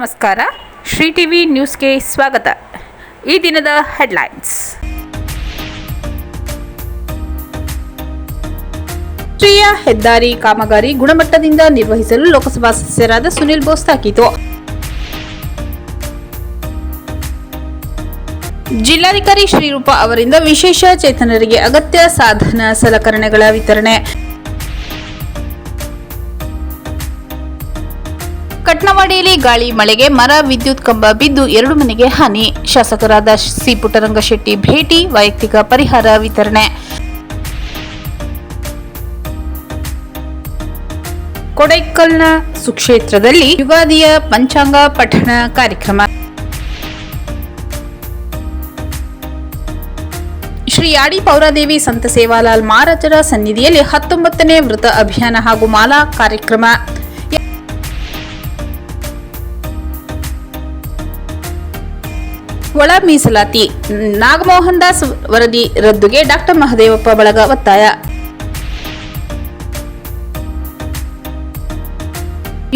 ನಮಸ್ಕಾರ. ಶ್ರೀ ಟಿವಿ ನ್ಯೂಸ್ಗೆ ಸ್ವಾಗತ. ಈ ದಿನದ ಹೆಡ್ಲೈನ್ಸ್. ರಾಷ್ಟ್ರೀಯ ಹೆದ್ದಾರಿ ಕಾಮಗಾರಿ ಗುಣಮಟ್ಟದಿಂದ ನಿರ್ವಹಿಸಲು ಲೋಕಸಭಾ ಸದಸ್ಯರಾದ ಸುನಿಲ್ ಬೋಸ್ ತಾಕೀತು. ಜಿಲ್ಲಾಧಿಕಾರಿ ಶ್ರೀರೂಪಾ ಅವರಿಂದ ವಿಶೇಷ ಚೇತನರಿಗೆ ಅಗತ್ಯ ಸಾಧನ ಸಲಕರಣೆಗಳ ವಿತರಣೆ. ಕಟ್ನವಾಡಿಯಲ್ಲಿ ಗಾಳಿ ಮಳೆಗೆ ಮರ, ವಿದ್ಯುತ್ ಕಂಬ ಬಿದ್ದು 2 ಮನೆಗೆ ಹಾನಿ. ಶಾಸಕರಾದ ಸಿ ಪುಟ್ಟರಂಗಶೆಟ್ಟಿ ಭೇಟಿ, ವೈಯಕ್ತಿಕ ಪರಿಹಾರ ವಿತರಣೆ. ಕೊಡೈಕಲ್ನ ಸುಕ್ಷೇತ್ರದಲ್ಲಿ ಯುಗಾದಿಯ ಪಂಚಾಂಗ ಪಠಣ ಕಾರ್ಯಕ್ರಮ. ಶ್ರೀ ಯಾಡಿ ಪೌರಾದೇವಿ ಸಂತ ಸೇವಾಲಾಲ್ ಮಹಾರಾಜರ ಸನ್ನಿಧಿಯಲ್ಲಿ 19ನೇ ವೃತ ಅಭಿಯಾನ ಹಾಗೂ ಮಾಲಾ ಕಾರ್ಯಕ್ರಮ. ಒಳ ಮೀಸಲಾತಿ ನಾಗಮೋಹನ್ ದಾಸ್ ವರದಿ ರದ್ದುಗೆ ಡಾಕ್ಟರ್ ಮಹದೇವಪ್ಪ ಬಳಗ ಒತ್ತಾಯ.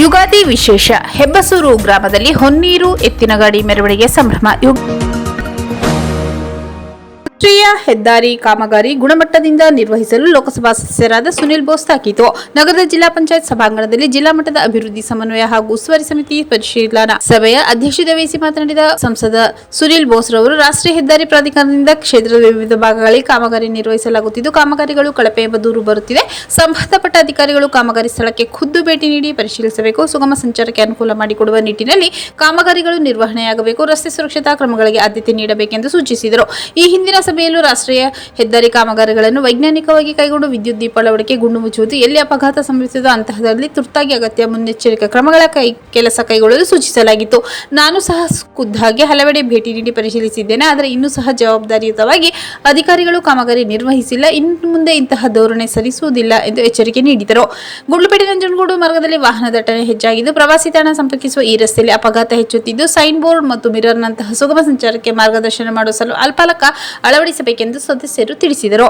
ಯುಗಾದಿ ವಿಶೇಷ ಹೆಬ್ಬಸೂರು ಗ್ರಾಮದಲ್ಲಿ ಹೊನ್ನೀರು ಎತ್ತಿನಗಾಡಿ ಮೆರವಣಿಗೆ ಸಂಭ್ರಮ. ರಾಷ್ಟ್ರೀಯ ಹೆದ್ದಾರಿ ಕಾಮಗಾರಿ ಗುಣಮಟ್ಟದಿಂದ ನಿರ್ವಹಿಸಲು ಲೋಕಸಭಾ ಸದಸ್ಯರಾದ ಸುನಿಲ್ ಬೋಸ್ ತಾಕೀತು. ನಗರದ ಜಿಲ್ಲಾ ಪಂಚಾಯತ್ ಸಭಾಂಗಣದಲ್ಲಿ ಜಿಲ್ಲಾ ಮಟ್ಟದ ಅಭಿವೃದ್ಧಿ ಸಮನ್ವಯ ಹಾಗೂ ಉಸ್ತುವಾರಿ ಸಮಿತಿ ಪರಿಶೀಲನಾ ಸಭೆಯ ಅಧ್ಯಕ್ಷತೆ ವಹಿಸಿ ಮಾತನಾಡಿದ ಸಂಸದ ಸುನಿಲ್ ಬೋಸ್ ರವರು ರಾಷ್ಟ್ರೀಯ ಹೆದ್ದಾರಿ ಪ್ರಾಧಿಕಾರದಿಂದ ಕ್ಷೇತ್ರದ ವಿವಿಧ ಭಾಗಗಳಲ್ಲಿ ಕಾಮಗಾರಿ ನಿರ್ವಹಿಸಲಾಗುತ್ತಿದ್ದು, ಕಾಮಗಾರಿಗಳು ಕಳಪೆ ಎಂಬ ದೂರು ಬರುತ್ತಿದೆ. ಸಂಬಂಧಪಟ್ಟ ಅಧಿಕಾರಿಗಳು ಕಾಮಗಾರಿ ಸ್ಥಳಕ್ಕೆ ಖುದ್ದು ಭೇಟಿ ನೀಡಿ ಪರಿಶೀಲಿಸಬೇಕು. ಸುಗಮ ಸಂಚಾರಕ್ಕೆ ಅನುಕೂಲ ಮಾಡಿಕೊಡುವ ನಿಟ್ಟಿನಲ್ಲಿ ಕಾಮಗಾರಿಗಳು ನಿರ್ವಹಣೆಯಾಗಬೇಕು. ರಸ್ತೆ ಸುರಕ್ಷತಾ ಕ್ರಮಗಳಿಗೆ ಆದ್ಯತೆ ನೀಡಬೇಕೆಂದು ಸೂಚಿಸಿದರು. ಈ ಹಿಂದಿನ ಸಭೆಯಲ್ಲೂ ರಾಷ್ಟ್ರೀಯ ಹೆದ್ದಾರಿ ಕಾಮಗಾರಿಗಳನ್ನು ವೈಜ್ಞಾನಿಕವಾಗಿ ಕೈಗೊಂಡು ವಿದ್ಯುತ್ ದೀಪ ಅಳವಡಿಕೆ, ಗುಂಡು ಮುಚ್ಚುವುದು, ಎಲ್ಲಿ ಅಪಘಾತ ಸಂಭವಿಸಿದೋ ಅಂತಹದಲ್ಲಿ ತುರ್ತಾಗಿ ಅಗತ್ಯ ಮುನ್ನೆಚ್ಚರಿಕಾ ಕ್ರಮಗಳ ಕೆಲಸ ಕೈಗೊಳ್ಳಲು ಸೂಚಿಸಲಾಗಿತ್ತು. ನಾನು ಸಹ ಖುದ್ದಾಗಿ ಹಲವೆಡೆ ಭೇಟಿ ನೀಡಿ ಪರಿಶೀಲಿಸಿದ್ದೇನೆ. ಆದರೆ ಇನ್ನೂ ಸಹ ಜವಾಬ್ದಾರಿಯುತವಾಗಿ ಅಧಿಕಾರಿಗಳು ಕಾಮಗಾರಿ ನಿರ್ವಹಿಸಿಲ್ಲ. ಇನ್ನು ಮುಂದೆ ಇಂತಹ ಧೋರಣೆ ಸರಿಸುವುದಿಲ್ಲ ಎಂದು ಎಚ್ಚರಿಕೆ ನೀಡಿದರು. ಗುಂಡ್ಲುಪೇಟೆ ನಂಜನಗೂಡು ಮಾರ್ಗದಲ್ಲಿ ವಾಹನ ದಟ್ಟಣೆ ಹೆಚ್ಚಾಗಿದ್ದು, ಪ್ರವಾಸಿ ತಾಣ ಸಂಪರ್ಕಿಸುವ ಈ ರಸ್ತೆಯಲ್ಲಿ ಅಪಘಾತ ಹೆಚ್ಚುತ್ತಿದ್ದು, ಸೈನ್ ಬೋರ್ಡ್ ಮತ್ತು ಮಿರರ್ನಂತಹ ಸುಗಮ ಸಂಚಾರಕ್ಕೆ ಮಾರ್ಗದರ್ಶನ ಮಾಡುವ ಅಲ್ಪಲಕ ಅಳವಡಿಸಬೇಕೆಂದು ಸದಸ್ಯರು ತಿಳಿಸಿದರು.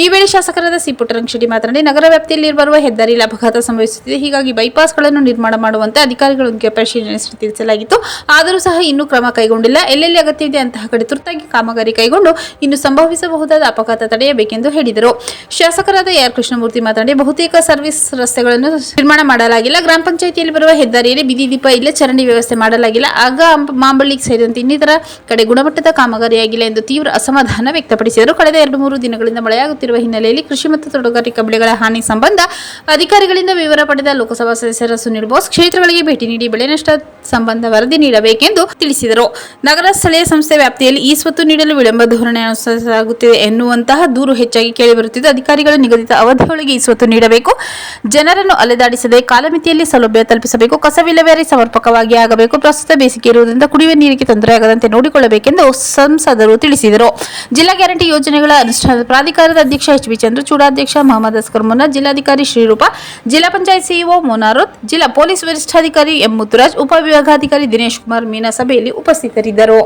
ಈ ವೇಳೆ ಶಾಸಕರಾದ ಸಿ ಪುಟ್ಟರಂಗಶೆಟ್ಟಿ ಮಾತನಾಡಿ, ನಗರ ವ್ಯಾಪ್ತಿಯಲ್ಲಿ ಬರುವ ಹೆದ್ದಾರಿಯಲ್ಲಿ ಅಪಘಾತ ಸಂಭವಿಸುತ್ತಿದೆ. ಹೀಗಾಗಿ ಬೈಪಾಸ್ಗಳನ್ನು ನಿರ್ಮಾಣ ಮಾಡುವಂತೆ ಅಧಿಕಾರಿಗಳೊಂದಿಗೆ ಪರಿಶೀಲನೆ ನಡೆಸಿ ತಿಳಿಸಲಾಗಿತ್ತು. ಆದರೂ ಸಹ ಇನ್ನೂ ಕ್ರಮ ಕೈಗೊಂಡಿಲ್ಲ. ಎಲ್ಲೆಲ್ಲಿ ಅಗತ್ಯವಿದೆ ಅಂತಹ ಕಡೆ ತುರ್ತಾಗಿ ಕಾಮಗಾರಿ ಕೈಗೊಂಡು ಇನ್ನು ಸಂಭವಿಸಬಹುದಾದ ಅಪಘಾತ ತಡೆಯಬೇಕೆಂದು ಹೇಳಿದರು. ಶಾಸಕರಾದ ಆರ್ ಕೃಷ್ಣಮೂರ್ತಿ ಮಾತನಾಡಿ, ಬಹುತೇಕ ಸರ್ವಿಸ್ ರಸ್ತೆಗಳನ್ನು ನಿರ್ಮಾಣ ಮಾಡಲಾಗಿಲ್ಲ. ಗ್ರಾಮ ಪಂಚಾಯಿತಿಯಲ್ಲಿ ಬರುವ ಹೆದ್ದಾರಿಯಲ್ಲಿ ಬೀದಿ ದೀಪ ಇಲ್ಲ, ಚರಂಡಿ ವ್ಯವಸ್ಥೆ ಮಾಡಲಾಗಿಲ್ಲ. ಆಗ ಮಾಂಬಳ್ಳಿ ಸೇರಿದಂತೆ ಇನ್ನಿತರ ಕಡೆ ಗುಣಮಟ್ಟದ ಕಾಮಗಾರಿಯಾಗಿಲ್ಲ ಎಂದು ತೀವ್ರ ಅಸಮಾಧಾನ ವ್ಯಕ್ತಪಡಿಸಿದರು. ಕಳೆದ 2-3 ದಿನಗಳಿಂದ ಮಳೆಯಾಗುತ್ತಿರುವ ಹಿನ್ನೆಲೆಯಲ್ಲಿ ಕೃಷಿ ಮತ್ತು ತೋಟಗಾರಿಕಾ ಬೆಳೆಗಳ ಹಾನಿ ಸಂಬಂಧ ಅಧಿಕಾರಿಗಳಿಂದ ವಿವರ ಪಡೆದ ಲೋಕಸಭಾ ಸದಸ್ಯರ ಸುನಿಲ್ ಬೋಸ್ ಕ್ಷೇತ್ರಗಳಿಗೆ ಭೇಟಿ ನೀಡಿ ಬೆಳೆ ನಷ್ಟ ಸಂಬಂಧ ವರದಿ ನೀಡಬೇಕೆಂದು ತಿಳಿಸಿದರು. ನಗರ ಸ್ಥಳೀಯ ಸಂಸ್ಥೆ ವ್ಯಾಪ್ತಿಯಲ್ಲಿ ಈ ಸ್ವತ್ತು ನೀಡಲು ವಿಳಂಬ ಧೋರಣೆ ಅನುಸರಿಸಲಾಗುತ್ತಿದೆ ಎನ್ನುವಂತಹ ದೂರು ಹೆಚ್ಚಾಗಿ ಕೇಳಿಬರುತ್ತಿದ್ದು, ಅಧಿಕಾರಿಗಳು ನಿಗದಿತ ಅವಧಿಯೊಳಗೆ ಈ ಸ್ವತ್ತು ನೀಡಬೇಕು. ಜನರನ್ನು ಅಲೆದಾಡಿಸದೆ ಕಾಲಮಿತಿಯಲ್ಲಿ ಸೌಲಭ್ಯ ತಲುಪಿಸಬೇಕು. ಕಸ ವಿಲೇವಾರಿ ಸಮರ್ಪಕವಾಗಿ ಆಗಬೇಕು. ಪ್ರಸ್ತುತ ಬೇಸಿಗೆ ಇರುವುದರಿಂದ ಕುಡಿಯುವ ನೀರಿಗೆ ತೊಂದರೆಯಾಗದಂತೆ ನೋಡಿಕೊಳ್ಳಬೇಕೆಂದು ಸಂಸದರು ತಿಳಿಸಿದರು. ಜಿಲ್ಲಾ ಗ್ಯಾರಂಟಿ ಯೋಜನೆಗಳ ಅನುಷ್ಠಾನದ ಪ್ರಾಧಿಕಾರದ ಅಧ್ಯಕ್ಷ ಎಚ್ ಬಿ ಚಂದ್ರಚೂಡ, ಅಧ್ಯಕ್ಷ ಮೊಹಮ್ಮದ್ ಅಸ್ಕರ್ ಮುನ್ನಾ, ಜಿಲ್ಲಾಧಿಕಾರಿ ಶ್ರೀರೂಪಾ, ಜಿಲ್ಲಾ ಪಂಚಾಯತ್ ಸಿಇಒ ಮೋನಾರೋತ್, ಜಿಲ್ಲಾ ಪೊಲೀಸ್ ವರಿಷ್ಠಾಧಿಕಾರಿ ಎಂ ಮುತ್ತುರಾಜ್, ಉಪವಿಭಾಗಾಧಿಕಾರಿ ದಿನೇಶ್ ಕುಮಾರ್ ಮೀನಾ ಸಭೆಯಲ್ಲಿ ಉಪಸ್ಥಿತರಿದ್ದರು.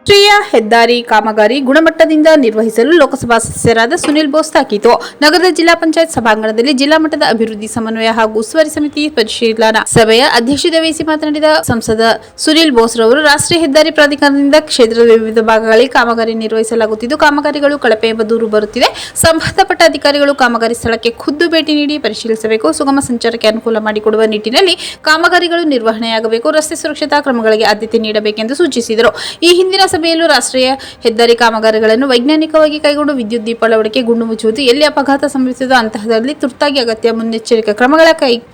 ರಾಷ್ಟ್ರೀಯ ಹೆದ್ದಾರಿ ಕಾಮಗಾರಿ ಗುಣಮಟ್ಟದಿಂದ ನಿರ್ವಹಿಸಲು ಲೋಕಸಭಾ ಸದಸ್ಯರಾದ ಸುನಿಲ್ ಬೋಸ್ ತಾಕೀತು. ನಗರದ ಜಿಲ್ಲಾ ಪಂಚಾಯತ್ ಸಭಾಂಗಣದಲ್ಲಿ ಜಿಲ್ಲಾ ಮಟ್ಟದ ಅಭಿವೃದ್ಧಿ ಸಮನ್ವಯ ಹಾಗೂ ಉಸ್ತುವಾರಿ ಸಮಿತಿ ಪರಿಶೀಲನಾ ಸಭೆಯ ಅಧ್ಯಕ್ಷತೆ ವಹಿಸಿ ಮಾತನಾಡಿದ ಸಂಸದ ಸುನಿಲ್ ಬೋಸ್ ರವರು ರಾಷ್ಟ್ರೀಯ ಹೆದ್ದಾರಿ ಪ್ರಾಧಿಕಾರದಿಂದ ಕ್ಷೇತ್ರದ ವಿವಿಧ ಭಾಗಗಳಲ್ಲಿ ಕಾಮಗಾರಿ ನಿರ್ವಹಿಸಲಾಗುತ್ತಿದ್ದು, ಕಾಮಗಾರಿಗಳು ಕಳಪೆ ಎಂಬ ದೂರು ಬರುತ್ತಿದೆ. ಸಂಬಂಧಪಟ್ಟ ಅಧಿಕಾರಿಗಳು ಕಾಮಗಾರಿ ಸ್ಥಳಕ್ಕೆ ಖುದ್ದು ಭೇಟಿ ನೀಡಿ ಪರಿಶೀಲಿಸಬೇಕು. ಸುಗಮ ಸಂಚಾರಕ್ಕೆ ಅನುಕೂಲ ಮಾಡಿಕೊಡುವ ನಿಟ್ಟಿನಲ್ಲಿ ಕಾಮಗಾರಿಗಳು ನಿರ್ವಹಣೆಯಾಗಬೇಕು. ರಸ್ತೆ ಸುರಕ್ಷತಾ ಕ್ರಮಗಳಿಗೆ ಆದ್ಯತೆ ನೀಡಬೇಕೆಂದು ಸೂಚಿಸಿದರು. ಈ ಹಿಂದಿನ ಸಭೆಯಲ್ಲೂ ರಾಷ್ಟ್ರೀಯ ಹೆದ್ದಾರಿ ಕಾಮಗಾರಿಗಳನ್ನು ವೈಜ್ಞಾನಿಕವಾಗಿ ಕೈಗೊಂಡು ವಿದ್ಯುತ್ ದೀಪ ಅಳವಡಿಕೆ, ಗುಂಡು ಮುಚ್ಚುವುದು, ಎಲ್ಲಿ ಅಪಘಾತ ಸಂಭವಿಸಿದೋ ಅಂತಹದಲ್ಲಿ ತುರ್ತಾಗಿ ಅಗತ್ಯ ಮುನ್ನೆಚ್ಚರಿಕಾ ಕ್ರಮಗಳ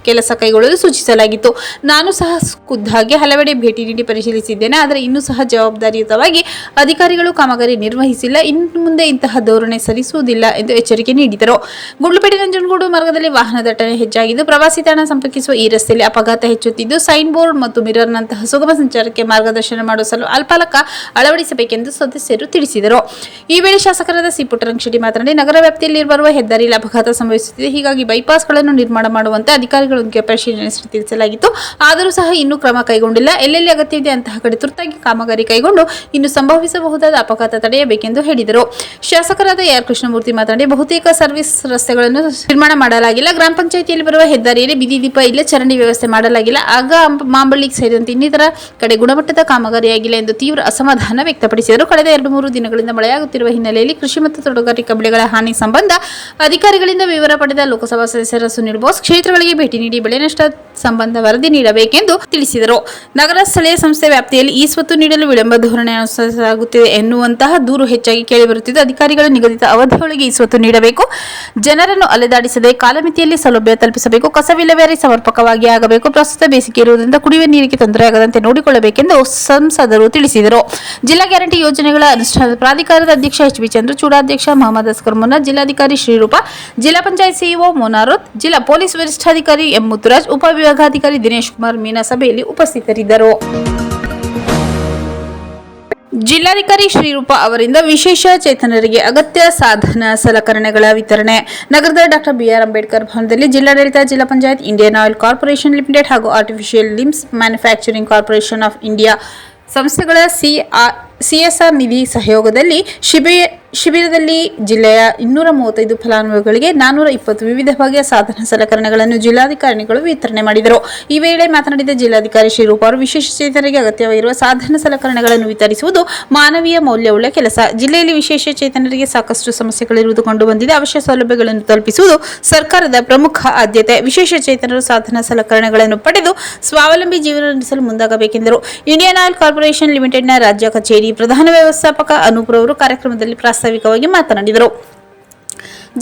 ಕೆಲಸ ಕೈಗೊಳ್ಳಲು ಸೂಚಿಸಲಾಗಿತ್ತು. ನಾನು ಸಹ ಖುದ್ದಾಗಿ ಹಲವೆಡೆ ಭೇಟಿ ನೀಡಿ ಪರಿಶೀಲಿಸಿದ್ದೇನೆ. ಆದರೆ ಇನ್ನೂ ಸಹ ಜವಾಬ್ದಾರಿಯುತವಾಗಿ ಅಧಿಕಾರಿಗಳು ಕಾಮಗಾರಿ ನಿರ್ವಹಿಸಿಲ್ಲ. ಇನ್ನು ಮುಂದೆ ಇಂತಹ ಧೋರಣೆ ಸರಿಸುವುದಿಲ್ಲ ಎಂದು ಎಚ್ಚರಿಕೆ ನೀಡಿದರು. ಗುಂಡ್ಲುಪೇಟೆ ನಂಜನಗೂಡು ಮಾರ್ಗದಲ್ಲಿ ವಾಹನ ದಟ್ಟಣೆ ಹೆಚ್ಚಾಗಿದ್ದು, ಪ್ರವಾಸಿ ತಾಣ ಸಂಪರ್ಕಿಸುವ ಈ ರಸ್ತೆಯಲ್ಲಿ ಅಪಘಾತ ಹೆಚ್ಚುತ್ತಿದ್ದು, ಸೈನ್ ಬೋರ್ಡ್ ಮತ್ತು ಮಿರರ್ನಂತಹ ಸುಗಮ ಸಂಚಾರಕ್ಕೆ ಮಾರ್ಗದರ್ಶನ ಮಾಡುವ ಅಲ್ಪಲಕ ಅಳವಡಿಸಬೇಕೆಂದು ಸದಸ್ಯರು ತಿಳಿಸಿದರು. ಈ ವೇಳೆ ಶಾಸಕರಾದ ಸಿ ಪುಟ್ಟರಂಗಶೆಟ್ಟಿ ಮಾತನಾಡಿ, ನಗರ ವ್ಯಾಪ್ತಿಯಲ್ಲಿ ಬರುವ ಹೆದ್ದಾರಿಯಲ್ಲಿ ಅಪಘಾತ ಸಂಭವಿಸುತ್ತಿದೆ. ಹೀಗಾಗಿ ಬೈಪಾಸ್ಗಳನ್ನು ನಿರ್ಮಾಣ ಮಾಡುವಂತೆ ಅಧಿಕಾರಿಗಳೊಂದಿಗೆ ಪರಿಶೀಲನೆ ನಡೆಸಿ ತಿಳಿಸಲಾಗಿತ್ತು. ಆದರೂ ಸಹ ಇನ್ನೂ ಕ್ರಮ ಕೈಗೊಂಡಿಲ್ಲ. ಎಲ್ಲೆಲ್ಲಿ ಅಗತ್ಯವಿದೆ ಅಂತಹ ಕಡೆ ತುರ್ತಾಗಿ ಕಾಮಗಾರಿ ಕೈಗೊಂಡು ಇನ್ನು ಸಂಭವಿಸಬಹುದಾದ ಅಪಘಾತ ತಡೆಯಬೇಕೆಂದು ಹೇಳಿದರು. ಶಾಸಕರಾದ ಆರ್ ಕೃಷ್ಣಮೂರ್ತಿ ಮಾತನಾಡಿ, ಬಹುತೇಕ ಸರ್ವಿಸ್ ರಸ್ತೆಗಳನ್ನು ನಿರ್ಮಾಣ ಮಾಡಲಾಗಿಲ್ಲ. ಗ್ರಾಮ ಪಂಚಾಯಿತಿಯಲ್ಲಿ ಬರುವ ಹೆದ್ದಾರಿಯಲ್ಲಿ ಬೀದಿ ದೀಪ ಇಲ್ಲ, ಚರಂಡಿ ವ್ಯವಸ್ಥೆ ಮಾಡಲಾಗಿಲ್ಲ. ಆಗ ಮಾಂಬಳ್ಳಿ ಸೇರಿದಂತೆ ಇನ್ನಿತರ ಕಡೆ ಗುಣಮಟ್ಟದ ಕಾಮಗಾರಿಯಾಗಿಲ್ಲ ಎಂದು ತೀವ್ರ ಅಸಮಾಧಾನ ವ್ಯಕ್ತಪಡಿಸಿದರು. ಕಳೆದ 2-3 ದಿನಗಳಿಂದ ಮಳೆಯಾಗುತ್ತಿರುವ ಹಿನ್ನೆಲೆಯಲ್ಲಿ ಕೃಷಿ ಮತ್ತು ತೋಟಗಾರಿಕಾ ಬೆಳೆಗಳ ಹಾನಿ ಸಂಬಂಧ ಅಧಿಕಾರಿಗಳಿಂದ ವಿವರ ಪಡೆದ ಲೋಕಸಭಾ ಸದಸ್ಯರ ಸುನಿಲ್ ಬೋಸ್ ಕ್ಷೇತ್ರಗಳಿಗೆ ಭೇಟಿ ನೀಡಿ ಬೆಳೆ ನಷ್ಟ ಸಂಬಂಧ ವರದಿ ನೀಡಬೇಕೆಂದು ತಿಳಿಸಿದರು. ನಗರ ಸ್ಥಳೀಯ ಸಂಸ್ಥೆ ವ್ಯಾಪ್ತಿಯಲ್ಲಿ ಈ ಸ್ವತ್ತು ನೀಡಲು ವಿಳಂಬ ಧೋರಣೆ ಅನುಸರಿಸಲಾಗುತ್ತಿದೆ ಎನ್ನುವಂತಹ ದೂರು ಹೆಚ್ಚಾಗಿ ಕೇಳಿಬರುತ್ತಿದ್ದು, ಅಧಿಕಾರಿಗಳು ನಿಗದಿತ ಅವಧಿಯೊಳಗೆ ಈ ಸ್ವತ್ತು ನೀಡಬೇಕು, ಜನರನ್ನು ಅಲೆದಾಡಿಸದೆ ಕಾಲಮಿತಿಯಲ್ಲಿ ಸೌಲಭ್ಯ ತಲುಪಿಸಬೇಕು, ಕಸ ವಿಲೇವಾರಿ ಸಮರ್ಪಕವಾಗಿ ಆಗಬೇಕು, ಪ್ರಸ್ತುತ ಬೇಸಿಗೆ ಇರುವುದರಿಂದ ಕುಡಿಯುವ ನೀರಿಗೆ ತೊಂದರೆಯಾಗದಂತೆ ನೋಡಿಕೊಳ್ಳಬೇಕೆಂದು ಸಂಸದರು ತಿಳಿಸಿದರು. ಜಿಲ್ಲಾ ಗ್ಯಾರಂಟಿ ಯೋಜನೆಗಳ ಅನುಷ್ಠಾನದ ಪ್ರಾಧಿಕಾರದ ಅಧ್ಯಕ್ಷ ಎಚ್ ಬಿ ಚಂದ್ರಚೂಡ, ಅಧ್ಯಕ್ಷ ಮೊಹಮ್ಮದ್ ಅಸ್ಕರ್ ಮುನ್ನಾ, ಜಿಲ್ಲಾಧಿಕಾರಿ ಶ್ರೀರೂಪ, ಜಿಲ್ಲಾ ಪಂಚಾಯತ್ ಸಿಇಒ ಮೋನಾರೋತ್, ಜಿಲ್ಲಾ ಪೊಲೀಸ್ ವರಿಷ್ಠಾಧಿಕಾರಿ ಎಂ ಮುತ್ತುರಾಜ್, ಉಪವಿಭಾಗಾಧಿಕಾರಿ ದಿನೇಶ್ ಕುಮಾರ್ ಮೀನಾ ಸಭೆಯಲ್ಲಿ ಉಪಸ್ಥಿತರಿದ್ದರು. ಜಿಲ್ಲಾಧಿಕಾರಿ ಶ್ರೀರೂಪ ಅವರಿಂದ ವಿಶೇಷ ಚೇತನರಿಗೆ ಅಗತ್ಯ ಸಾಧನ ಸಲಕರಣೆಗಳ ವಿತರಣೆ. ನಗರದ ಡಾ ಬಿ.ಆರ್. ಅಂಬೇಡ್ಕರ್ ಭವನದಲ್ಲಿ ಜಿಲ್ಲಾಡಳಿತ, ಜಿಲ್ಲಾ panchayat, Indian oil corporation limited ಹಾಗೂ artificial limbs manufacturing corporation of India ಸಂಸ್ಥೆಗಳ ಸಿಎಸ್ಆರ್ ನಿಧಿ ಸಹಯೋಗದಲ್ಲಿ ಶಿಬಿರದಲ್ಲಿ ಜಿಲ್ಲೆಯ 235 ಫಲಾನುಭವಿಗಳಿಗೆ 420 ವಿವಿಧ ಬಗೆಯ ಸಾಧನ ಸಲಕರಣೆಗಳನ್ನು ಜಿಲ್ಲಾಧಿಕಾರಿಗಳು ವಿತರಣೆ ಮಾಡಿದರು. ಈ ವೇಳೆ ಮಾತನಾಡಿದ ಜಿಲ್ಲಾಧಿಕಾರಿ ಶ್ರೀರೂಪ ಅವರು, ವಿಶೇಷ ಚೇತನರಿಗೆ ಅಗತ್ಯವಾಗಿರುವ ಸಾಧನ ಸಲಕರಣೆಗಳನ್ನು ವಿತರಿಸುವುದು ಮಾನವೀಯ ಮೌಲ್ಯವುಳ್ಳ ಕೆಲಸ. ಜಿಲ್ಲೆಯಲ್ಲಿ ವಿಶೇಷ ಚೇತನರಿಗೆ ಸಾಕಷ್ಟು ಸಮಸ್ಯೆಗಳಿರುವುದು ಕಂಡು ಬಂದಿದೆ. ಅವಶ್ಯ ಸೌಲಭ್ಯಗಳನ್ನು ತಲುಪಿಸುವುದು ಸರ್ಕಾರದ ಪ್ರಮುಖ ಆದ್ಯತೆ. ವಿಶೇಷ ಚೇತನರು ಸಾಧನ ಸಲಕರಣೆಗಳನ್ನು ಪಡೆದು ಸ್ವಾವಲಂಬಿ ಜೀವನ ನಡೆಸಲು ಮುಂದಾಗಬೇಕೆಂದರು. ಇಂಡಿಯನ್ ಆಯಿಲ್ ಕಾರ್ಪೊರೇಷನ್ ಲಿಮಿಟೆಡ್ನ ರಾಜ್ಯ ಕಚೇರಿ ಪ್ರಧಾನ ವ್ಯವಸ್ಥಾಪಕ ಅನೂಪ್ ರವರು ಕಾರ್ಯಕ್ರಮದಲ್ಲಿ ಪ್ರಾಸ್ತಾವಿಕವಾಗಿ ಮಾತನಾಡಿದರು.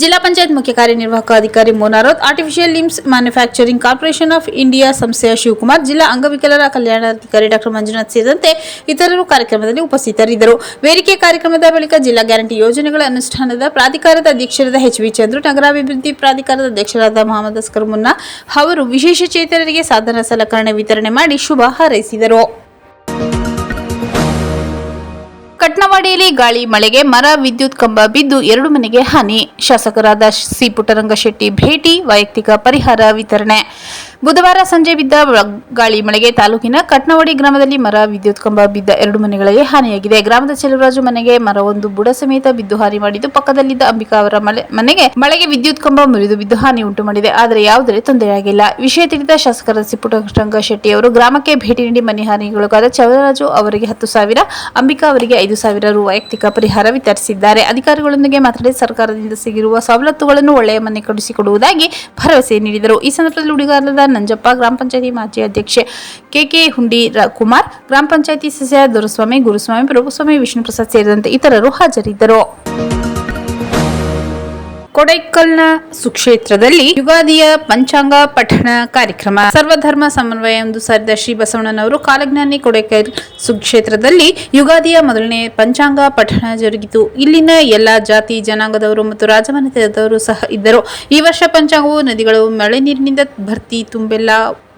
ಜಿಲ್ಲಾ ಪಂಚಾಯತ್ ಮುಖ್ಯ ಕಾರ್ಯನಿರ್ವಾಹಕ ಅಧಿಕಾರಿ Monaroth, artificial limbs manufacturing corporation of India ಸಂಸ್ಥೆಯ ಶಿವಕುಮಾರ್, ಜಿಲ್ಲಾ ಅಂಗವಿಕಲರ ಕಲ್ಯಾಣಾಧಿಕಾರಿ ಡಾ ಮಂಜುನಾಥ್ ಸೇರಿದಂತೆ ಇತರರು ಕಾರ್ಯಕ್ರಮದಲ್ಲಿ ಉಪಸ್ಥಿತರಿದ್ದರು. ವೇದಿಕೆ ಕಾರ್ಯಕ್ರಮದ ಬಳಿಕ ಜಿಲ್ಲಾ ಗ್ಯಾರಂಟಿ ಯೋಜನೆಗಳ ಅನುಷ್ಠಾನದ ಪ್ರಾಧಿಕಾರದ ಅಧ್ಯಕ್ಷರಾದ ಎಚ್ ವಿ ಚಂದ್ರು, ನಗರಾಭಿವೃದ್ಧಿ ಪ್ರಾಧಿಕಾರದ ಅಧ್ಯಕ್ಷರಾದ ಮೊಹಮ್ಮದ್ ಅಸ್ಕರ್ ಮುನ್ನಾ ಅವರು ವಿಶೇಷ ಚೇತನರಿಗೆ ಸಾಧನ ಸಲಕರಣೆ ವಿತರಣೆ ಮಾಡಿ ಶುಭ ಹಾರೈಸಿದರು. ಕಟ್ನವಾಡಿಯಲ್ಲಿ ಗಾಳಿ ಮಳೆಗೆ ಮರ, ವಿದ್ಯುತ್ ಕಂಬ ಬಿದ್ದು 2 ಮನೆಗೆ ಹಾನಿ. ಶಾಸಕರಾದ ಸಿ ಪುಟ್ಟರಂಗಶೆಟ್ಟಿ ಭೇಟಿ, ವೈಯಕ್ತಿಕ ಪರಿಹಾರ ವಿತರಣೆ. ಬುಧವಾರ ಸಂಜೆ ಬಿದ್ದ ಗಾಳಿ ಮಳೆಗೆ ತಾಲೂಕಿನ ಕಟ್ನವಾಡಿ ಗ್ರಾಮದಲ್ಲಿ ಮರ, ವಿದ್ಯುತ್ ಕಂಬ ಬಿದ್ದ 2 ಮನೆಗಳಿಗೆ ಹಾನಿಯಾಗಿದೆ. ಗ್ರಾಮದ ಚೆಲುವರಾಜು ಮನೆಗೆ ಮರವೊಂದು ಬುಡ ಸಮೇತ ಬಿದ್ದು ಹಾನಿ ಮಾಡಿದ್ದು, ಪಕ್ಕದಲ್ಲಿದ್ದ ಅಂಬಿಕಾ ಅವರ ಮನೆಗೆ ಮಳೆಗೆ ವಿದ್ಯುತ್ ಕಂಬ ಮುರಿದು ಬಿದ್ದು ಹಾನಿ ಉಂಟು ಮಾಡಿದೆ. ಆದರೆ ಯಾವುದೇ ತೊಂದರೆಯಾಗಿಲ್ಲ. ವಿಷಯ ತಿಳಿದ ಶಾಸಕರಾದ ಸಿ ಪುಟ್ಟರಂಗಶೆಟ್ಟಿ ಅವರು ಗ್ರಾಮಕ್ಕೆ ಭೇಟಿ ನೀಡಿ ಮನೆ ಹಾನಿಗೊಳಗಾದ ಚೆಲುವರಾಜು ಅವರಿಗೆ 10,000, ಅಂಬಿಕಾ ಅವರಿಗೆ 5,000 ರು ವೈಯಕ್ತಿಕ ಪರಿಹಾರ ವಿತರಿಸಿದ್ದಾರೆ. ಅಧಿಕಾರಿಗಳೊಂದಿಗೆ ಮಾತನಾಡಿ ಸರ್ಕಾರದಿಂದ ಸಿಗಿರುವ ಸವಲತ್ತುಗಳನ್ನು ಒಳ್ಳೆಯ ಮನೆ ಕಟ್ಟಿಸಿಕೊಡುವುದಾಗಿ ಭರವಸೆ ನೀಡಿದರು. ಈ ಸಂದರ್ಭದಲ್ಲಿ ಉಡಿಗಾಲದ ನಂಜಪ್ಪ, ಗ್ರಾಮ ಪಂಚಾಯತಿ ಮಾಜಿ ಅಧ್ಯಕ್ಷೆ ಕೆ ಹುಂಡಿ ಕುಮಾರ್, ಗ್ರಾಮ ಪಂಚಾಯತಿ ಸದಸ್ಯ ದೊರಸ್ವಾಮಿ, ಗುರುಸ್ವಾಮಿ, ಪ್ರಭುಸ್ವಾಮಿ, ವಿಷ್ಣುಪ್ರಸಾದ್ ಸೇರಿದಂತೆ ಇತರರು ಹಾಜರಿದ್ದರು. ಕೊಡೈಕಲ್ನ ಸುಕ್ಷೇತ್ರದಲ್ಲಿ ಯುಗಾದಿಯ ಪಂಚಾಂಗ ಪಠಣ ಕಾರ್ಯಕ್ರಮ. ಸರ್ವಧರ್ಮ ಸಮನ್ವಯ ಎಂದು ಸಾರಿದ ಶ್ರೀ ಬಸವಣ್ಣನವರು ಕಾಲಜ್ಞಾನಿ ಕೊಡೈಕಲ್ ಸುಕ್ಷೇತ್ರದಲ್ಲಿ ಯುಗಾದಿಯ ಮೊದಲನೇ ಪಂಚಾಂಗ ಪಠಣ ಜರುಗಿತು. ಇಲ್ಲಿನ ಎಲ್ಲಾ ಜಾತಿ ಜನಾಂಗದವರು ಮತ್ತು ರಾಜಮನೆತನದವರು ಸಹ ಇದ್ದರು. ಈ ವರ್ಷ ಪಂಚಾಂಗವು ನದಿಗಳು ಮಳೆ ನೀರಿನಿಂದ ಭರ್ತಿ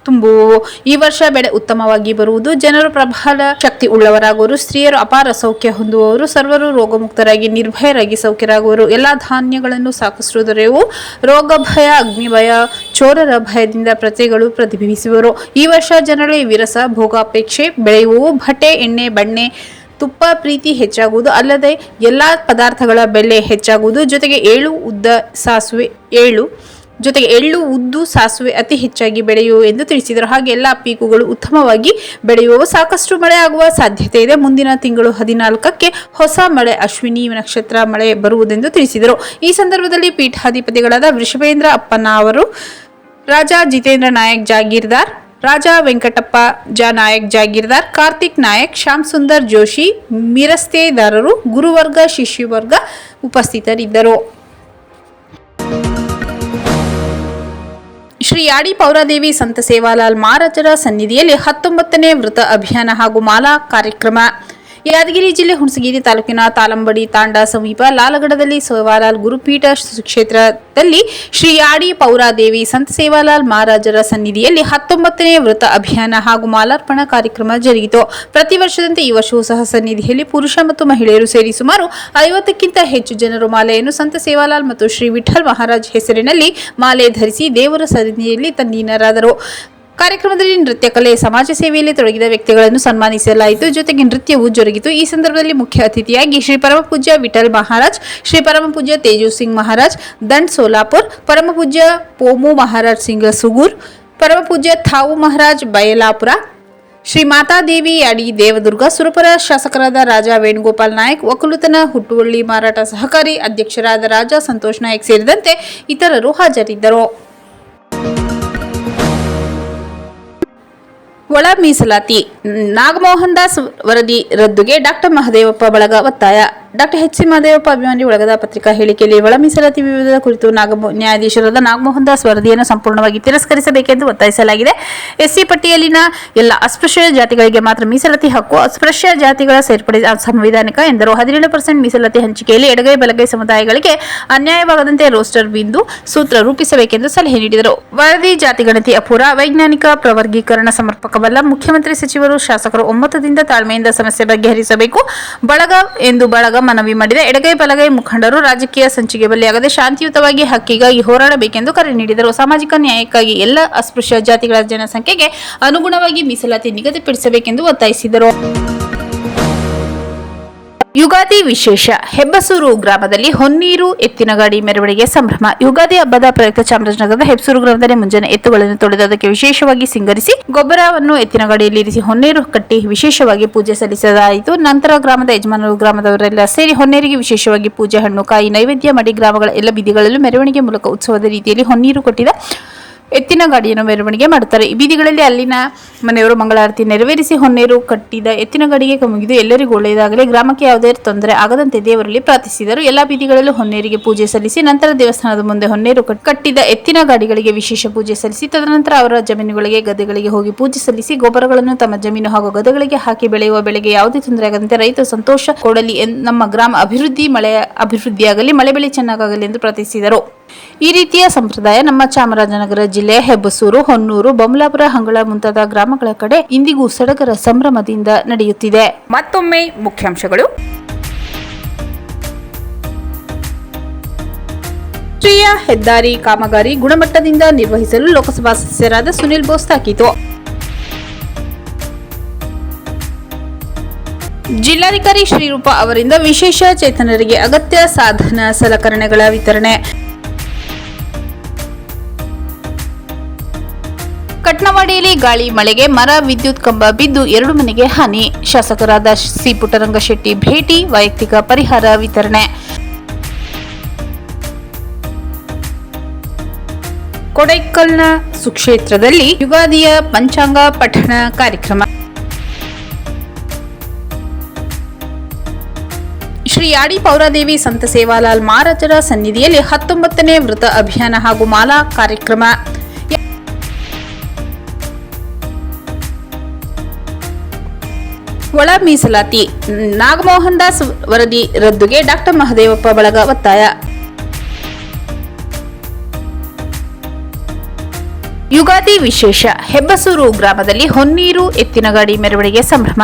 ತುಂಬುವವು. ಈ ವರ್ಷ ಬೆಳೆ ಉತ್ತಮವಾಗಿ ಬರುವುದು, ಜನರು ಪ್ರಬಲ ಶಕ್ತಿ ಉಳ್ಳವರಾಗುವರು, ಸ್ತ್ರೀಯರು ಅಪಾರ ಸೌಖ್ಯ ಹೊಂದುವವರು, ಸರ್ವರು ರೋಗಮುಕ್ತರಾಗಿ ನಿರ್ಭಯರಾಗಿ ಸೌಖ್ಯರಾಗುವರು, ಎಲ್ಲಾ ಧಾನ್ಯಗಳನ್ನು ಸಾಕಷ್ಟು ದೊರೆಯುವು, ರೋಗ ಭಯ, ಅಗ್ನಿ ಭಯ, ಚೋರರ ಭಯದಿಂದ ಪ್ರಜೆಗಳು ಪ್ರತಿಬಿಂಬಿಸುವರು. ಈ ವರ್ಷ ಜನರಲ್ಲಿ ವಿರಸ ಭೋಗಾಪೇಕ್ಷೆ ಬೆಳೆಯುವವು, ಬಟ್ಟೆ, ಎಣ್ಣೆ, ಬಣ್ಣೆ, ತುಪ್ಪ ಪ್ರೀತಿ ಹೆಚ್ಚಾಗುವುದು, ಅಲ್ಲದೆ ಎಲ್ಲಾ ಪದಾರ್ಥಗಳ ಬೆಲೆ ಹೆಚ್ಚಾಗುವುದು, ಜೊತೆಗೆ ಎಳ್ಳು, ಉದ್ದು, ಸಾಸುವೆ ಅತಿ ಹೆಚ್ಚಾಗಿ ಬೆಳೆಯುವು ಎಂದು ತಿಳಿಸಿದರು. ಹಾಗೆ ಎಲ್ಲ ಪೀಕುಗಳು ಉತ್ತಮವಾಗಿ ಬೆಳೆಯುವವು, ಸಾಕಷ್ಟು ಮಳೆ ಆಗುವ ಸಾಧ್ಯತೆ ಇದೆ. ಮುಂದಿನ ತಿಂಗಳು 14ಕ್ಕೆ ಹೊಸ ಮಳೆ ಅಶ್ವಿನಿ ನಕ್ಷತ್ರ ಮಳೆ ಬರುವುದೆಂದು ತಿಳಿಸಿದರು. ಈ ಸಂದರ್ಭದಲ್ಲಿ ಪೀಠಾಧಿಪತಿಗಳಾದ ವೃಷಭೇಂದ್ರ ಅಪ್ಪನ ಅವರು, ರಾಜಾ ಜಿತೇಂದ್ರ ನಾಯಕ್ ಜಾಗೀರ್ದಾರ್, ರಾಜಾ ವೆಂಕಟಪ್ಪ ನಾಯಕ್ ಜಾಗೀರ್ದಾರ್, ಕಾರ್ತಿಕ್ ನಾಯಕ್, ಶ್ಯಾಮ್ ಸುಂದರ್ ಜೋಶಿ, ಮಿರಸ್ತೇದಾರರು, ಗುರುವರ್ಗ, ಶಿಷ್ಯವರ್ಗ ಉಪಸ್ಥಿತರಿದ್ದರು. ಶ್ರೀ ಯಾಡಿ ಪೌರಾದೇವಿ ಸಂತ ಸೇವಾಲಾಲ್ ಮಹಾರಾಜರ ಸನ್ನಿಧಿಯಲ್ಲಿ 19ನೇ ವೃತ ಅಭಿಯಾನ ಹಾಗೂ ಮಾಲಾ ಕಾರ್ಯಕ್ರಮ. ಯಾದಗಿರಿ ಜಿಲ್ಲೆ ಹುಣಸಗಿರಿ ತಾಲೂಕಿನ ತಾಳಂಬಡಿ ತಾಂಡ ಸಮೀಪ ಲಾಲಗಡದಲ್ಲಿ ಸೇವಾಲಾಲ್ ಗುರುಪೀಠ ಕ್ಷೇತ್ರದಲ್ಲಿ ಶ್ರೀ ಆಡಿ ಪೌರಾದೇವಿ ಸಂತ ಸೇವಾಲಾಲ್ ಮಹಾರಾಜರ ಸನ್ನಿಧಿಯಲ್ಲಿ 19ನೇ ವ್ರತ ಅಭಿಯಾನ ಹಾಗೂ ಮಾಲಾರ್ಪಣಾ ಕಾರ್ಯಕ್ರಮ ಜರುಗಿತು. ಪ್ರತಿ ವರ್ಷದಂತೆ ಈ ವರ್ಷವೂ ಸಹ ಸನ್ನಿಧಿಯಲ್ಲಿ ಪುರುಷ ಮತ್ತು ಮಹಿಳೆಯರು ಸೇರಿ ಸುಮಾರು 50ಕ್ಕಿಂತ ಹೆಚ್ಚು ಜನರು ಮಾಲೆಯನ್ನು ಸಂತ ಸೇವಾಲಾಲ್ ಮತ್ತು ಶ್ರೀ ವಿಠಲ್ ಮಹಾರಾಜ್ ಹೆಸರಿನಲ್ಲಿ ಮಾಲೆ ಧರಿಸಿ ದೇವರ ಸನ್ನಿಧಿಯಲ್ಲಿ ತಲ್ಲೀನರಾದರು. ಕಾರ್ಯಕ್ರಮದಲ್ಲಿ ನೃತ್ಯ ಕಲೆ, ಸಮಾಜ ಸೇವೆಯಲ್ಲಿ ತೊಡಗಿದ ವ್ಯಕ್ತಿಗಳನ್ನು ಸನ್ಮಾನಿಸಲಾಯಿತು. ಜೊತೆಗೆ ನೃತ್ಯವೂ ಜರುಗಿತು. ಈ ಸಂದರ್ಭದಲ್ಲಿ ಮುಖ್ಯ ಅತಿಥಿಯಾಗಿ ಶ್ರೀ ಪರಮಪೂಜ್ಯ ವಿಠಲ್ ಮಹಾರಾಜ್, ಶ್ರೀ ಪರಮಪೂಜ್ಯ ತೇಜು ಸಿಂಗ್ ಮಹಾರಾಜ್ ದಂಡ್ ಸೋಲಾಪುರ್, ಪರಮಪೂಜ್ಯ ಪೋಮು ಮಹಾರಾಜ್ ಸಿಂಗ್ ಸುಗೂರ್, ಪರಮಪೂಜ್ಯ ಥಾವು ಮಹಾರಾಜ್ ಬಯಲಾಪುರ, ಶ್ರೀ ಮಾತಾದೇವಿ ಅಡಿ ದೇವದುರ್ಗ, ಸುರಪುರ ಶಾಸಕರಾದ ರಾಜಾ ವೇಣುಗೋಪಾಲ್ ನಾಯಕ್, ಒಕ್ಕಲುತನ ಹುಟ್ಟುವಳ್ಳಿ ಮಾರಾಟ ಸಹಕಾರಿ ಅಧ್ಯಕ್ಷರಾದ ರಾಜಾ ಸಂತೋಷ್ ನಾಯಕ್ ಸೇರಿದಂತೆ ಇತರರು ಹಾಜರಿದ್ದರು. ಒಳ ಮೀಸಲಾತಿ ನಾಗಮೋಹನ್ ದಾಸ್ ವರದಿ ರದ್ದುಗೆ ಡಾಕ್ಟರ್ ಮಹದೇವಪ್ಪ ಬಳಗ ಒತ್ತಾಯ. ಡಾಕ್ಟರ್ ಎಚ್ ಸಿ ಮಹದೇವಪ್ಪ ಅಭಿಮಾನಿ ಬಳಗದ ಪತ್ರಿಕಾ ಹೇಳಿಕೆಯಲ್ಲಿ ಒಳ ಮೀಸಲಾತಿ ವಿವಾದದ ಕುರಿತು ನ್ಯಾಯಾಧೀಶರಾದ ನಾಗಮೋಹನ್ ದಾಸ್ ವರದಿಯನ್ನು ಸಂಪೂರ್ಣವಾಗಿ ತಿರಸ್ಕರಿಸಬೇಕೆಂದು ಒತ್ತಾಯಿಸಲಾಗಿದೆ. ಎಸ್ಸಿ ಪಟ್ಟಿಯಲ್ಲಿನ ಎಲ್ಲ ಅಸ್ಪೃಶ್ಯ ಜಾತಿಗಳಿಗೆ ಮಾತ್ರ ಮೀಸಲಾತಿ ಹಕ್ಕು, ಅಸ್ಪೃಶ್ಯ ಜಾತಿಗಳ ಸೇರ್ಪಡೆ ಸಂವಿಧಾನಿಕ ಎಂದರು. 17% ಮೀಸಲಾತಿ ಹಂಚಿಕೆಯಲ್ಲಿ ಎಡಗೈ ಬಲಗೈ ಸಮುದಾಯಗಳಿಗೆ ಅನ್ಯಾಯವಾಗದಂತೆ ರೋಸ್ಟರ್ ಬಿಂದು ಸೂತ್ರ ರೂಪಿಸಬೇಕೆಂದು ಸಲಹೆ ನೀಡಿದರು. ವರದಿ ಜಾತಿಗಣತಿ ಅಪೂರ, ವೈಜ್ಞಾನಿಕ ಪ್ರವರ್ಗೀಕರಣ ಸಮರ್ಪಕವಲ್ಲ. ಮುಖ್ಯಮಂತ್ರಿ ಸಚಿವರು ಶಾಸಕರು ಒಮ್ಮತದಿಂದ ತಾಳ್ಮೆಯಿಂದ ಸಮಸ್ಯೆ ಬಗೆಹರಿಸಬೇಕು ಬಳಗ ಎಂದು ಬಳಗ ಮನವಿ ಮಾಡಿದೆ. ಎಡಗೈ ಬಲಗೈ ಮುಖಂಡರು ರಾಜಕೀಯ ಸಂಚಿಗೆ ಬಲಿಯಾಗದೆ ಶಾಂತಿಯುತವಾಗಿ ಹಕ್ಕಿಗಾಗಿ ಹೋರಾಡಬೇಕೆಂದು ಕರೆ ನೀಡಿದರು. ಸಾಮಾಜಿಕ ನ್ಯಾಯಕ್ಕಾಗಿ ಎಲ್ಲ ಅಸ್ಪೃಶ್ಯ ಜಾತಿಗಳ ಜನಸಂಖ್ಯೆಗೆ ಅನುಗುಣವಾಗಿ ಮೀಸಲಾತಿ ನಿಗದಿಪಡಿಸಬೇಕೆಂದು ಒತ್ತಾಯಿಸಿದರು. ಯುಗಾದಿ ವಿಶೇಷ. ಹೆಬ್ಬಸೂರು ಗ್ರಾಮದಲ್ಲಿ ಹೊನ್ನೀರು ಎತ್ತಿನಗಾಡಿ ಮೆರವಣಿಗೆ ಸಂಭ್ರಮ. ಯುಗಾದಿ ಹಬ್ಬದ ಪ್ರಯುಕ್ತ ಚಾಮರಾಜನಗರದ ಹೆಬ್ಬಸೂರು ಗ್ರಾಮದಲ್ಲಿ ಮುಂಜಾನೆ ಎತ್ತುಗಳನ್ನು ತೊಳೆದು ಅದಕ್ಕೆ ವಿಶೇಷವಾಗಿ ಸಿಂಗರಿಸಿ ಗೊಬ್ಬರವನ್ನು ಎತ್ತಿನಗಾಡಿಯಲ್ಲಿ ಇರಿಸಿ ಹೊನ್ನೇರು ಕಟ್ಟಿ ವಿಶೇಷವಾಗಿ ಪೂಜೆ ಸಲ್ಲಿಸಲಾಯಿತು. ನಂತರ ಗ್ರಾಮದ ಯಜಮಾನರು ಗ್ರಾಮದವರೆಲ್ಲ ಸೇರಿ ಹೊನ್ನೇರಿಗೆ ವಿಶೇಷವಾಗಿ ಪೂಜೆ, ಹಣ್ಣು, ಕಾಯಿ ನೈವೇದ್ಯ ಮಾಡಿ ಗ್ರಾಮಗಳ ಎಲ್ಲ ಬೀದಿಗಳಲ್ಲೂ ಮೆರವಣಿಗೆ ಮೂಲಕ ಉತ್ಸವದ ರೀತಿಯಲ್ಲಿ ಹೊನ್ನೀರು ಕಟ್ಟಿದ ಎತ್ತಿನ ಗಾಡಿಯನ್ನು ಮೆರವಣಿಗೆ ಮಾಡುತ್ತಾರೆ. ಈ ಬೀದಿಗಳಲ್ಲಿ ಅಲ್ಲಿನ ಮನೆಯವರು ಮಂಗಳಾರತಿ ನೆರವೇರಿಸಿ ಹೊನ್ನೇರು ಕಟ್ಟಿದ ಎತ್ತಿನ ಗಾಡಿಗೆ ಮುಗಿದು ಎಲ್ಲರಿಗೂ ಒಳ್ಳೆಯದಾಗಲಿ, ಗ್ರಾಮಕ್ಕೆ ಯಾವುದೇ ತೊಂದರೆ ಆಗದಂತೆ ದೇವರಲ್ಲಿ ಪ್ರಾರ್ಥಿಸಿದರು. ಎಲ್ಲ ಬೀದಿಗಳಲ್ಲೂ ಹೊನ್ನೇರಿಗೆ ಪೂಜೆ ಸಲ್ಲಿಸಿ ನಂತರ ದೇವಸ್ಥಾನದ ಮುಂದೆ ಹೊನ್ನೇರು ಕಟ್ಟಿದ ಎತ್ತಿನ ಗಾಡಿಗಳಿಗೆ ವಿಶೇಷ ಪೂಜೆ ಸಲ್ಲಿಸಿ ತದನಂತರ ಅವರ ಜಮೀನುಗಳಿಗೆ, ಗದ್ದೆಗಳಿಗೆ ಹೋಗಿ ಪೂಜೆ ಸಲ್ಲಿಸಿ ಗೊಬ್ಬರಗಳನ್ನು ತಮ್ಮ ಜಮೀನು ಹಾಗೂ ಗದ್ದೆಗಳಿಗೆ ಹಾಕಿ ಬೆಳೆಯುವ ಬೆಳೆಗೆ ಯಾವುದೇ ತೊಂದರೆ ಆಗದಂತೆ ರೈತರು ಸಂತೋಷ ಕೊಡಲಿ, ನಮ್ಮ ಗ್ರಾಮ ಅಭಿವೃದ್ಧಿಯಾಗಲಿ, ಮಳೆ ಬೆಳೆ ಚೆನ್ನಾಗಾಗಲಿ ಎಂದು ಪ್ರಾರ್ಥಿಸಿದರು. ಈ ರೀತಿಯ ಸಂಪ್ರದಾಯ ನಮ್ಮ ಚಾಮರಾಜನಗರ ಜಿಲ್ಲೆಯ ಹೆಬ್ಬಸೂರು, ಹೊನ್ನೂರು, ಬೊಮ್ಮಲಾಪುರ, ಹಂಗಳ ಮುಂತಾದ ಗ್ರಾಮಗಳ ಕಡೆ ಇಂದಿಗೂ ಸಡಗರ ಸಂಭ್ರಮದಿಂದ ನಡೆಯುತ್ತಿದೆ. ಮತ್ತೊಮ್ಮೆ ಮುಖ್ಯಾಂಶಗಳು. ರಾಷ್ಟ್ರೀಯ ಹೆದ್ದಾರಿ ಕಾಮಗಾರಿ ಗುಣಮಟ್ಟದಿಂದ ನಿರ್ವಹಿಸಲು ಲೋಕಸಭಾ ಸದಸ್ಯರಾದ ಸುನಿಲ್ ಬೋಸ್ ತಾಕೀತು. ಜಿಲ್ಲಾಧಿಕಾರಿ ಶ್ರೀರೂಪ ಅವರಿಂದ ವಿಶೇಷ ಚೇತನರಿಗೆ ಅಗತ್ಯ ಸಾಧನ ಸಲಕರಣೆಗಳ ವಿತರಣೆ. ಕಟ್ನವಾಡಿಯಲ್ಲಿ ಗಾಳಿ ಮಳೆಗೆ ಮರ, ವಿದ್ಯುತ್ ಕಂಬ ಬಿದ್ದು 2 ಮನೆಗೆ ಹಾನಿ. ಶಾಸಕರಾದ ಸಿ ಪುಟ್ಟರಂಗಶೆಟ್ಟಿ ಭೇಟಿ, ವೈಯಕ್ತಿಕ ಪರಿಹಾರ ವಿತರಣೆ. ಕೊಡೈಕಲ್ನ ಸುಕ್ಷೇತ್ರದಲ್ಲಿ ಯುಗಾದಿಯ ಪಂಚಾಂಗ ಪಠಣ ಕಾರ್ಯಕ್ರಮ. ಶ್ರೀ ಆಡಿ ಪೌರಾದೇವಿ ಸಂತ ಸೇವಾಲಾಲ್ ಮಹಾರಾಜರ ಸನ್ನಿಧಿಯಲ್ಲಿ 19ನೇ ವ್ರತ ಅಭಿಯಾನ ಹಾಗೂ ಮಾಲಾ ಕಾರ್ಯಕ್ರಮ. ಒಳ ಮೀಸಲಾತಿ ನಾಗಮೋಹನ್ ದಾಸ್ ವರದಿ ರದ್ದುಗೆ ಡಾಕ್ಟರ್ ಮಹದೇವಪ್ಪ ಬಳಗ ಒತ್ತಾಯ. ಯುಗಾದಿ ವಿಶೇಷ. ಹೆಬ್ಬಸೂರು ಗ್ರಾಮದಲ್ಲಿ ಹೊನ್ನೀರು ಎತ್ತಿನಗಾಡಿ ಮೆರವಣಿಗೆ ಸಂಭ್ರಮ.